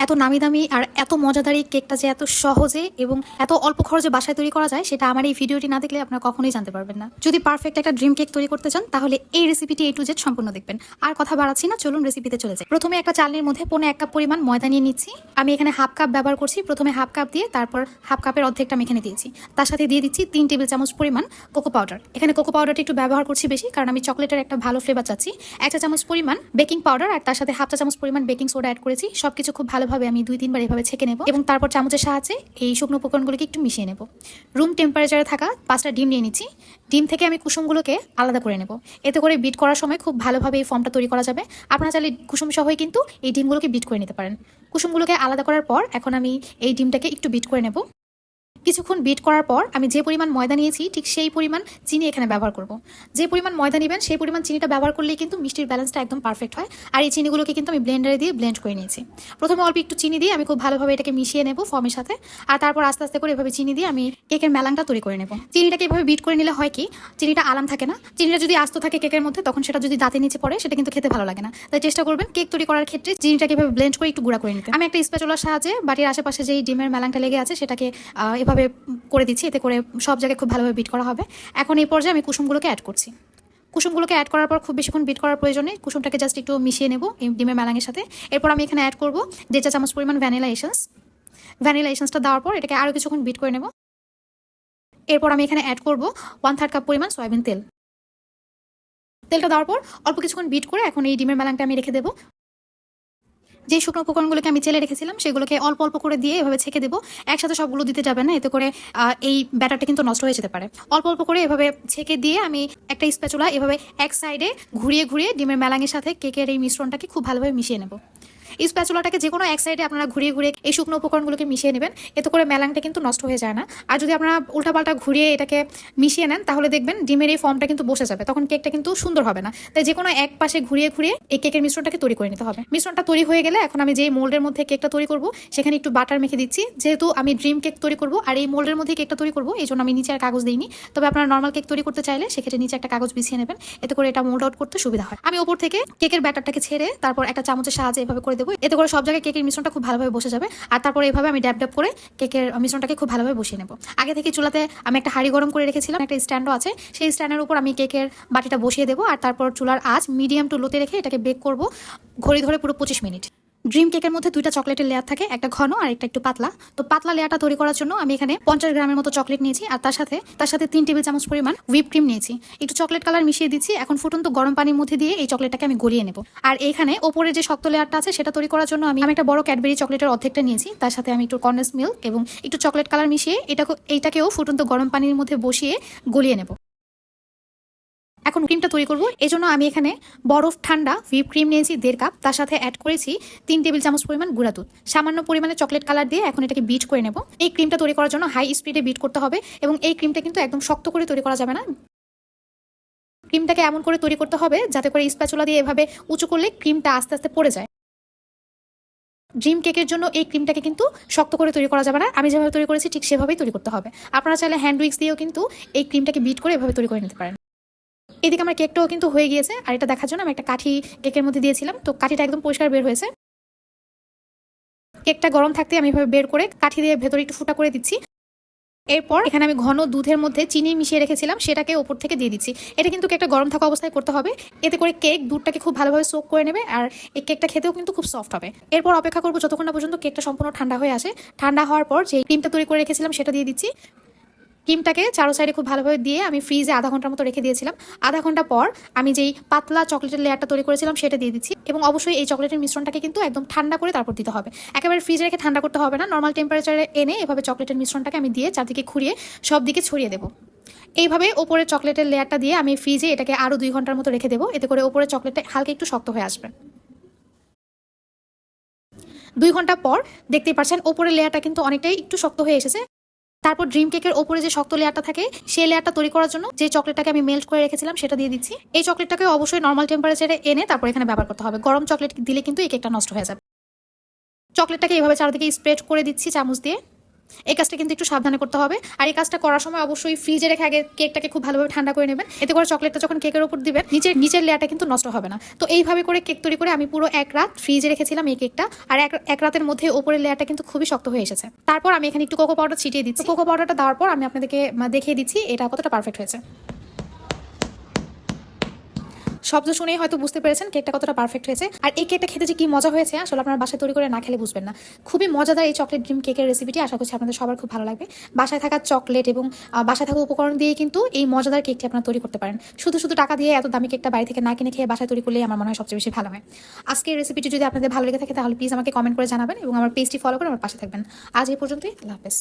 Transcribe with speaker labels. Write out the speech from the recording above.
Speaker 1: এত নামি দামি আর এত মজাদার এই কেকটা যে এত সহজে এবং এত অল্প খরচে বাসায় তৈরি করা যায় সেটা আমার এই ভিডিওটি না দেখলে আপনারা কখনোই জানতে পারবেন না। যদি পারফেক্ট একটা ড্রিম কেক তৈরি করতে চান তাহলে এই রেসিপিটি A to Z সম্পূর্ণ দেখবেন। আর কথা বাড়াচ্ছি না, চলুন রেসিপিতে চলে যাই। প্রথমে একটা চালনির মধ্যে 1 কাপ পরিমাণ ময়দা নিয়ে নিচ্ছি। আমি এখানে হাফ কাপ ব্যবহার করছি। প্রথমে হাফ কাপ দিয়ে তারপর হাফ কাপের অর্ধেকটা আমি এখানে দিয়েছি। তার সাথে দিয়ে দিচ্ছি 3 টেবিল চামচ পরিমাণ কোকো পাউডার। এখানে কোকো পাউডারটা একটু ব্যবহার করছি বেশি, কারণ আমি চকলেটের একটা ভালো ফ্লেভার চাচ্ছি। 1 চা চামচ পরিমাণ বেকিং পাউডার আর তার সাথে হাফ চা চামচ পরিমাণ বেকিং সোডা অ্যাড করেছি। সবকিছু খুব ভালোভাবে আমি 2-3 বার এভাবে ছেঁকে নেব এবং তারপর চামচের সাহায্যে এই শুকনো উপকরণগুলোকে একটু মিশিয়ে নেব। রুম টেম্পারেচারে থাকা 5টা ডিম নিয়ে নিচ্ছি। ডিম থেকে আমি কুসুমগুলোকে আলাদা করে নেব। এতে করে বিট করার সময় খুব ভালোভাবে এই ফর্মটা তৈরি করা যাবে। আপনারা চাইলে কুসুম সহই কিন্তু এই ডিমগুলোকে বিট করে নিতে পারেন। কুসুমগুলোকে আলাদা করার পর এখন আমি এই ডিমটাকে একটু বিট করে নেব। কিছুক্ষণ বিট করার পর আমি যে পরিমাণ ময়দা নিয়েছি ঠিক সেই পরিমাণ চিনি এখানে ব্যবহার করব। যে পরিমাণ ময়দা নেবেন সেই পরিমাণ চিনিটা ব্যবহার করলেই কিন্তু মিষ্টির ব্যালেন্সটা একদম পারফেক্ট হয়। আর এই চিনিগুলোকে কিন্তু আমি ব্লেন্ডারে দিয়ে ব্লেন্ড করে নিয়েছি। প্রথমে অল্প একটু চিনি দিয়ে আমি খুব ভালোভাবে এটাকে মিশিয়ে নেব ফর্মের সাথে। আর তারপর আস্তে আস্তে করে এভাবে চিনি দিয়ে আমি কেকের মেলাংটা তৈরি করে নেব। চিনিটাকে এভাবে বিট করে নিলে হয় কি, চিনিটা আলাম থাকে না। চিনিটা যদি আস্ত থাকে কেকের মধ্যে তখন সেটা যদি দাঁতে নিচে পড়ে সেটা কিন্তু খেতে ভালো লাগে না। তাই চেষ্টা করবেন কেক তৈরি করার ক্ষেত্রে চিনিটাকে এভাবে ব্লেন্ড করে একটু গুঁড়া করে নিতে। আমি একটা স্প্যাচুলার সাহায্যে বাটির আশেপাশে যেই ডিমের মেলাংটা লেগে আছে সেটাকে এভাবে করে দিচ্ছি। এতে করে সব জায়গায় খুব ভালোভাবে বিট করা হবে। এখন এই পর্যায়ে আমি কুসুমগুলোকে অ্যাড করছি। কুসুমগুলোকে অ্যাড করার পর খুব বেশিক্ষণ বিট করার প্রয়োজনে কুসুমটাকে জাস্ট একটু মিশিয়ে নেব এই ডিমের মেলাঙের সাথে। এরপর আমি এখানে অ্যাড করব 1.5 চা চামচ পরিমাণ ভ্যানিলা এসেন্স। ভ্যানিলা এসেন্সটা দেওয়ার পর এটাকে আরও কিছুক্ষণ বিট করে নেব। এরপর আমি এখানে অ্যাড করব 1/3 কাপ পরিমাণ সয়াবিন তেল। তেলটা দেওয়ার পর অল্প কিছুক্ষণ বিট করে এখন এই ডিমের মেলাংটা আমি রেখে দেবো। যে শুকনো উপকরণগুলোকে আমি চেলে রেখেছিলাম সেগুলোকে অল্প অল্প করে দিয়ে এভাবে ছেঁকে দেবো। একসাথে সবগুলো দিতে যাবেন না, এতে করে এই ব্যাটারটা কিন্তু নষ্ট হয়ে যেতে পারে। অল্প অল্প করে এভাবে ছেঁকে দিয়ে আমি একটা স্প্যাচুলা এভাবে এক সাইডে ঘুরিয়ে ঘুরিয়ে ডিমের মেলাঙের সাথে কেকের এই মিশ্রণটাকে খুব ভালোভাবে মিশিয়ে নেব। স্প্যাচুলাটাকে যে কোনো এক সাইডে আপনারা ঘুরিয়ে ঘুরিয়ে এই শুকনো উপকরণগুলোকে মিশিয়ে নেবেন। এতে করে মেলাংটা কিন্তু নষ্ট হয়ে যায় না। আর যদি আপনারা উল্টাপাল্টা ঘুরিয়ে এটাকে মিশিয়ে নেন তাহলে দেখবেন ডিমের এই ফর্মটা কিন্তু বসে যাবে, তখন কেকটা কিন্তু সুন্দর হবে না। তাই যে কোনো এক পাশে ঘুরিয়ে ঘুরিয়ে এই কেকের মিশ্রণটাকে তৈরি করে নিতে হবে। মিশ্রণটা তৈরি হয়ে গেলে এখন আমি যেই মোল্ডের মধ্যে কেকটা তৈরি করব সেখানে একটু বাটার মেখে দিচ্ছি। যেহেতু আমি ড্রিম কেক তৈরি করব আর এই মোল্ডের মধ্যে কেকটা তৈরি করব, এই জন্য আমি নিচে আর কাগজ দিইনি। তবে আপনারা নর্মাল কেক তৈরি করতে চাইলে সেক্ষেত্রে নিচে একটা কাগজ বিছিয়ে নেবেন। এতে করে এটা মোল্ড আউট করতে সুবিধা হয়। আমি ওপর থেকে কেকের ব্যাটারটাকে ছেড়ে তারপর একটা চামচের সাহায্যে এভাবে করে দেবো। এতে করে সব জায়গায় কেকের মিশ্রণটা খুব ভালোভাবে বসে যাবে। আর তারপরে এভাবে আমি ড্যাব ড্যাব করে কেকের মিশ্রণটাকে খুব ভালোভাবে বসিয়ে নেব। আগে থেকে চুলাতে আমি একটা হাঁড়ি গরম করে রেখেছিলাম, একটা স্ট্যান্ডও আছে। সেই স্ট্যান্ডের উপর আমি কেকের বাটিটা বসিয়ে দেবো আর তারপর চুলার আঁচ মিডিয়াম টু লোতে রেখে এটাকে বেক করব ঘড়ি ধরে পুরো 25 মিনিট। ড্রিম কেকের মধ্যে 2টা চকলেটের লেয়ার থাকে, একটা ঘন আর একটা একটু পাতলা। তো পাতলা লেয়ারটা তৈরি করার জন্য আমি এখানে 50 গ্রামের মতো চকলেট নিয়েছি আর তার সাথে 3 টেবিল চামচ পরিমাণ হুইপ ক্রিম নিয়েছি। একটু চকলেট কালার মিশিয়ে দিচ্ছি। এখন ফুটন্ত গরম পানির মধ্যে দিয়ে এই চকলেটটাকে আমি গলিয়ে নেব। আর এইখানে ওপরে যে শক্ত লেয়ারটা আছে সেটা তৈরি করার জন্য আমি একটা বড় ক্যাডবেরি চকলেটের অর্ধেকটা নিয়েছি। তার সাথে আমি একটু কনডেন্স মিল্ক এবং একটু চকলেট কালার মিশিয়ে এইটাকেও ফুটন্ত গরম পানির মধ্যে বসিয়ে গলিয়ে নেব। এখন ক্রিমটা তৈরি করব, এই জন্য আমি এখানে বরফ ঠান্ডা হুইপ ক্রিম নিয়েছি 1.5 কাপ। তার সাথে অ্যাড করেছি 3 টেবিল চামচ পরিমাণ গুঁড়া দুধ। সামান্য পরিমাণে চকলেট কালার দিয়ে এখন এটাকে বিট করে নেব। এই ক্রিমটা তৈরি করার জন্য হাই স্পিডে বিট করতে হবে এবং এই ক্রিমটা কিন্তু একদম শক্ত করে তৈরি করা যাবে না। ক্রিমটাকে এমন করে তৈরি করতে হবে যাতে করে স্প্যাচুলা দিয়ে এভাবে উঁচু করলে ক্রিমটা আস্তে আস্তে পড়ে যায়। ড্রিম কেকের জন্য এই ক্রিমটাকে কিন্তু শক্ত করে তৈরি করা যাবে না। আমি যেভাবে তৈরি করেছি ঠিক সেভাবেই তৈরি করতে হবে। আপনারা চাইলে হ্যান্ড উইক্স দিয়েও কিন্তু এই ক্রিমটাকে বিট করে এভাবে তৈরি করে নিতে পারেন। এদিকে আমার কেকটাও কিন্তু হয়ে গিয়েছে। আর এটা দেখার জন্য আমি একটা কাঠি কেকের মধ্যে দিয়েছিলাম, তো কাঠিটা একদম পরিষ্কার বের হয়েছে। কেকটা গরম থাকতে আমি এভাবে বের করে কাঠি দিয়ে ভেতরে একটু ফুটা করে দিচ্ছি। এরপর এখানে আমি ঘন দুধের মধ্যে চিনি মিশিয়ে রেখেছিলাম, সেটাকে ওপর থেকে দিয়ে দিচ্ছি। এটা কিন্তু কেকটা গরম থাকা অবস্থায় করতে হবে। এতে করে কেক দুধটাকে খুব ভালোভাবে সোক করে নেবে আর এই কেকটা খেতেও কিন্তু খুব সফট হবে। এরপর অপেক্ষা করবো যতক্ষণ না পর্যন্ত কেকটা সম্পূর্ণ ঠান্ডা হয়ে আসে। ঠান্ডা হওয়ার পর যে ক্রিমটা তৈরি করে রেখেছিলাম সেটা দিয়ে দিচ্ছি। ক্রিমটাকে চারো সাইডে খুব ভালোভাবে দিয়ে আমি ফ্রিজে আধা ঘন্টার মতো রেখে দিয়েছিলাম। আধা ঘন্টা পর আমি যেই পাতলা চকলেটের লেয়ারটা তৈরি করেছিলাম সেটা দিয়ে দিচ্ছি এবং অবশ্যই এই চকলেটের মিশ্রণটাকে কিন্তু একদম ঠান্ডা করে তারপর দিতে হবে। একেবারে ফ্রিজে রেখে ঠান্ডা করতে হবে না, নর্মাল টেম্পারেচারে এনে এভাবে চকলেটের মিশ্রণটাকে আমি দিয়ে চারদিকে ঘুরিয়ে সব দিকে ছড়িয়ে দেবো। এইভাবে ওপরে চকলেটের লেয়ারটা দিয়ে আমি ফ্রিজে এটাকে আরও 2 ঘন্টার মতো রেখে দেবো। এতে করে ওপরে চকলেটটা হালকা একটু শক্ত হয়ে আসবে। 2 ঘন্টা পর দেখতেই পাচ্ছেন ওপরের লেয়ারটা কিন্তু অনেকটাই একটু শক্ত হয়ে এসেছে। তারপর ড্রিম কেকের ওপরে যে শক্ত লেয়ারটা থাকে সেই লেয়ারটা তৈরি করার জন্য যে চকলেটটাকে আমি মেল্ট করে রেখেছিলাম সেটা দিয়ে দিচ্ছি। এই চকলেটটাকে অবশ্যই নর্মাল টেম্পারেচারে এনে তারপর এখানে ব্যবহার করতে হবে। গরম চকলেট দিলে কিন্তু এই কেকটা নষ্ট হয়ে যাবে। চকলেটটাকে এইভাবে চারদিকে স্প্রেড করে দিচ্ছি চামচ দিয়ে। এই কাজটা কিন্তু একটু সাবধানে করতে হবে। আর এই কাজটা করার সময় অবশ্যই ফ্রিজে রেখে আগে কেকটাকে খুব ভালোভাবে ঠান্ডা করে নেবেন। এতে করে চকলেটটা যখন কেকের উপর দিবেন নিচের লেয়ারটা কিন্তু নষ্ট হবে না। তো এইভাবে করে কেক তৈরি করে আমি পুরো 1 রাত ফ্রিজে রেখেছিলাম এই কেকটা। আর এক রাতের মধ্যে উপরের লেয়ারটা কিন্তু খুবই শক্ত হয়ে এসেছে। তারপর আমি এখানে একটু কোকো পাউডার ছিটিয়ে দিচ্ছি। কোকো পাউডারটা দেওয়ার পর আমি আপনাদেরকে দেখিয়ে দিচ্ছি এটা কতটা পারফেক্ট হয়েছে। শব্দ শুনেই হয়তো বুঝতে পেরেছেন কেকটা কতটা পারফেক্ট হয়েছে। আর এই কেকটা খেতে যে কি মজা হয়েছে আসলে আপনারা বাসায় তৈরি করে না খেলে বুঝবেন না। খুবই মজাদার এই চকলেট ড্রিম কেকের রেসিপিটি, আশা করছি আপনাদের সবার খুব ভালো লাগবে। বাসায় থাকা চকলেট এবং বাসায় থাকা উপকরণ দিয়ে কিন্তু এই মজাদার কেকটি আপনারা তৈরি করতে পারেন। শুধু টাকা দিয়ে এত দামি কেকটা বাড়ি থেকে না কিনে খেয়ে বাসায় তৈরি করলেই আমার মনে হয় সবচেয়ে বেশি ভালো হয়। আজকের রেসিপিটি যদি আপনাদের ভালো লেগে থাকে তাহলে প্লিজ আমাকে কমেন্ট করে জানাবেন এবং আমার পেজটি ফলো করে আমার পাশে থাকবেন। আজ এই পর্যন্তই, আল্লাহ হাফেজ।